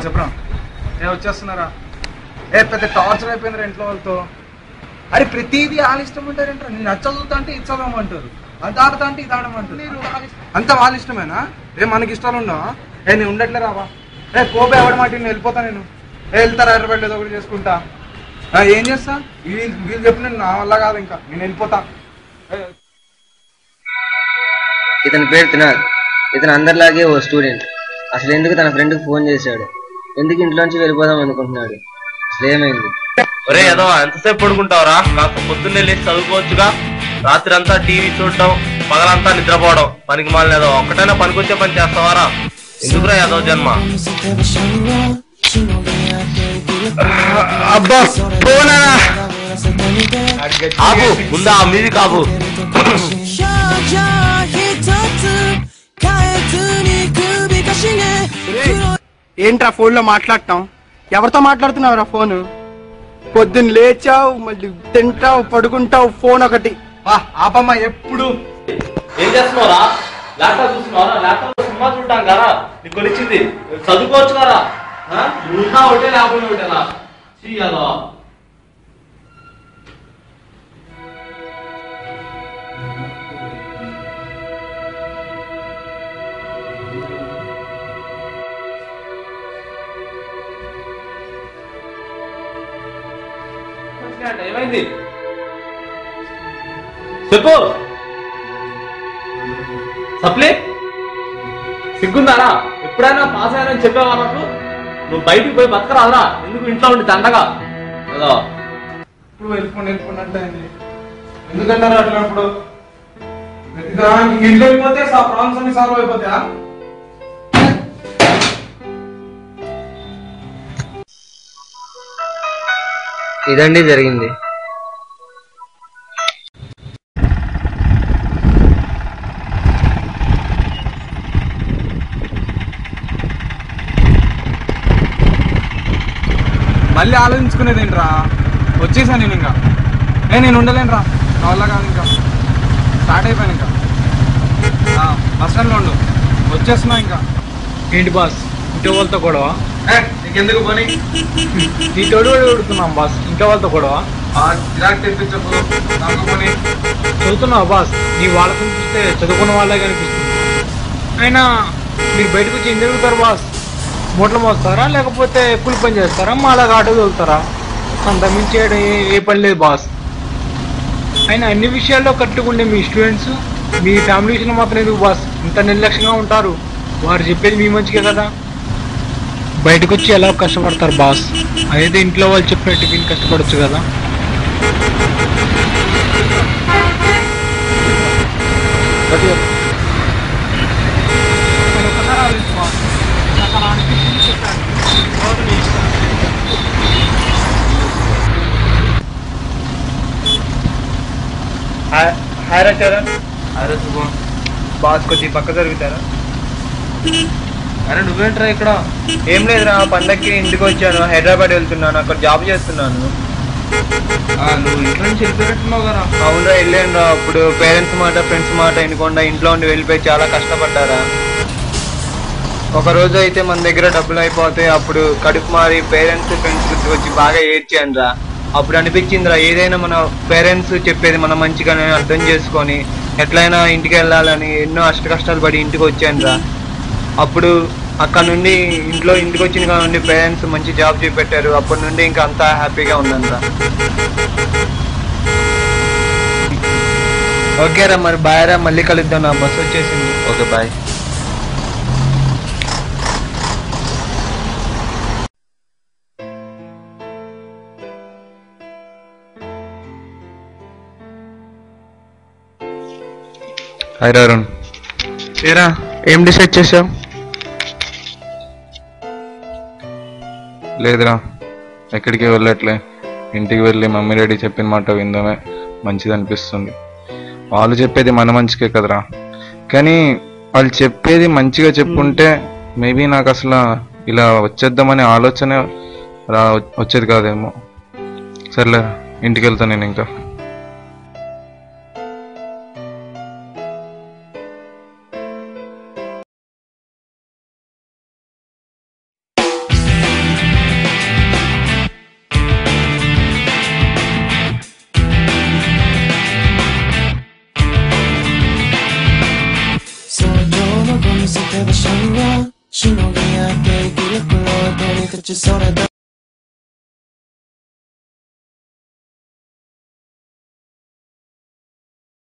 చెప్పరా వచ్చేస్తున్నారా? పెద్ద టార్చర్ అయిపోయిందిరా ఇంట్లో వాళ్ళతో. అరే ప్రతిదీ వాళ్ళ ఇష్టం అంటారేంట్రా? నేను చదువుతా అంటే ఇది చదవమంటారు, అది ఆడతా అంటే ఇది ఆడమంటారు. అంత వాళ్ళ ఇష్టమేనా? మనకి ఇష్టాలు ఉండవా? నేను ఉండట్లే రావా? కోపే ఎవరి మాట నేను వెళ్ళిపోతా. నేను వెళ్తారా ఎర్రబడి ఏదో ఒకటి చేసుకుంటా. ఏం చేస్తా? వీళ్ళు చెప్పు, నేను నా వల్ల కాదు, ఇంకా నేను వెళ్ళిపోతా. ఇతని పేరు తినాద్. ఇతను అందరిలాగే ఓ స్టూడెంట్. అసలు ఎందుకు తన ఫ్రెండ్కి ఫోన్ చేశాడు? ఎందుకు ఇంట్లోంచి వెళ్ళిపోదాం అనుకుంటున్నాడు? అసలు ఏమైంది? ఒరే ఏదో ఎంతసేపు పడుకుంటావురా? కాస్త పొద్దున్నే లేచి చదువుకోవచ్చుగా. రాత్రి అంతా టీవీ చూడటం, పగలంతా నిద్రపోవడం, పనికి మాలిన ఏదో ఒక్కటైనా పనికొచ్చే పని చేస్తావారా? ఎందుకురా ఏదో జన్మ? అబ్బా ఆపు, ముందా ఆ మ్యూజిక్ ఆపు. ఏంట్రా ఫోన్ లో మాట్లాడటం? ఎవరితో మాట్లాడుతున్నావురా ఫోను? పొద్దున్న లేచావు, మళ్ళీ తింటావు, పడుకుంటావు, ఫోన్ ఒకటి. ఆపమ్మా. ఎప్పుడు ఏం చేస్తున్నావురా? ల్యాప్టాప్ చూస్తున్నావా? ల్యాప్టాప్ సినిమా చూడటాం కదా నీకు కొనిచ్చింది. చదువుకోవచ్చు కదా. నువ్వున్నా ఒకటే, లేకపోయినా ఒకటేనా? చెయ్యాలో ఏమైంది చెప్పు. సప్లీ సిగ్గుందారా? ఎప్పుడైనా పాస్ అయ్యారని చెప్పేవా నాకు? నువ్వు బయటికి పోయి బతకరాదురా. ఎందుకు ఇంట్లో ఉండి దండగా ఏదో ఇప్పుడు వెళ్ళిపోండి ఎందుకంటారు అట్లా? ఇప్పుడు ఇంట్లో అయిపోతే ప్రాబ్లమ్స్ అన్ని సాల్వ్ అయిపోతాయా? ఇదండి జరిగింది. మళ్ళీ ఆలోచించుకునేది ఏంట్రా? వచ్చేసా నేను. ఇంకా నేను ఉండలేనురా, నా వల్ల కాదు. ఇంకా స్టార్ట్ అయిపోయాను. ఇంకా బస్ స్టాండ్లో ఉండు, వచ్చేస్తున్నా. ఇంకా ఏంటి బాస్, ఇంట్లో వాళ్ళతో గొడవ? నీకెందుకు పని? నీ తోడు కొడుతున్నాం బాస్, ఇంట్లో వాళ్ళతో గొడవ? తెప్పించకు, నాకు పని. చదువుతున్నావా బాస్? నీ వాళ్ళని చూస్తే చదువుకున్న వాళ్ళే కనిపిస్తుంది. అయినా మీరు బయటకు వచ్చి ఏం జరుగుతారు బాస్? మూటలు మోస్తారా, లేకపోతే కూలి పని చేస్తారా, మాలాగా ఆటో తోలుతారా? అంత మించి చేయడం ఏ పని లేదు బాస్. అయినా అన్ని విషయాల్లో కట్టుకుండే మీ స్టూడెంట్స్ మీ ఫ్యామిలీ విషయంలో మాత్రం ఎందుకు బాస్ ఇంత నిర్లక్ష్యంగా ఉంటారు? వారు చెప్పేది మీ మంచిగా కదా. బయటకు వచ్చి ఎలా కష్టపడతారు బాస్? అయితే ఇంట్లో వాళ్ళు చెప్పినట్టు విని కష్టపడచ్చు కదా. హాయ్ రా చరణ్. అరే శుభం. బాస్ కొద్ది పక్క జరుగుతారా? అరే నువ్వేంట్రా ఇక్కడ? ఏం లేదురా, పండక్కి ఇంటికి వచ్చాను. హైదరాబాద్ వెళ్తున్నాను, అక్కడ జాబ్ చేస్తున్నాను. నువ్వు ఇంట్లో నుంచి వెళ్ళిపోయినట్టున్నావు కదా? అవునరా, వెళ్ళాను రా. అప్పుడు పేరెంట్స్ మాట, ఫ్రెండ్స్ మాట వినకుండా ఇంట్లో ఉండి వెళ్ళిపోయి చాలా కష్టపడ్డారా. ఒక రోజు అయితే మన దగ్గర డబ్బులు అయిపోతే అప్పుడు కడుపు మారి పేరెంట్స్ ఫ్రెండ్స్ వచ్చి బాగా ఏడ్చాను రా. అప్పుడు అనిపించిందిరా, ఏదైనా మన పేరెంట్స్ చెప్పేది మన మంచిగానే అర్థం చేసుకొని ఎట్లయినా ఇంటికి వెళ్ళాలని ఎన్నో కష్టాలు పడి ఇంటికి వచ్చాను రా. అప్పుడు అక్కడ నుండి ఇంటికి వచ్చిన కాడ నుండి పేరెంట్స్ మంచి జాబ్ చూపెట్టారు. అప్పటి నుండి ఇంకా అంతా హ్యాపీగా ఉన్నాను రా. ఓకే రా, మరి బాయ్ రా, మళ్ళీ కలుద్దాం. నా బస్సు వచ్చేసింది. Okay bye. హాయ్ అరుణ్. ఏరా, ఏం డిసైడ్ చేసావు? లేదురా, ఎక్కడికి వెళ్ళట్లే. ఇంటికి వెళ్ళి మమ్మీ డాడీ చెప్పిన మాట విందామే మంచిది అనిపిస్తుంది. వాళ్ళు చెప్పేది మన మంచికే కదరా, కానీ వాళ్ళు చెప్పేది మంచిగా చెప్పుంటే మేబీ నాకు అసలు ఇలా వచ్చేద్దామనే ఆలోచన వచ్చేది కాదేమో. సర్లే, ఇంటికి వెళ్తాను నేను. ఇంకా 手でしょんがしのぎ合って生きる苦労取り口それだ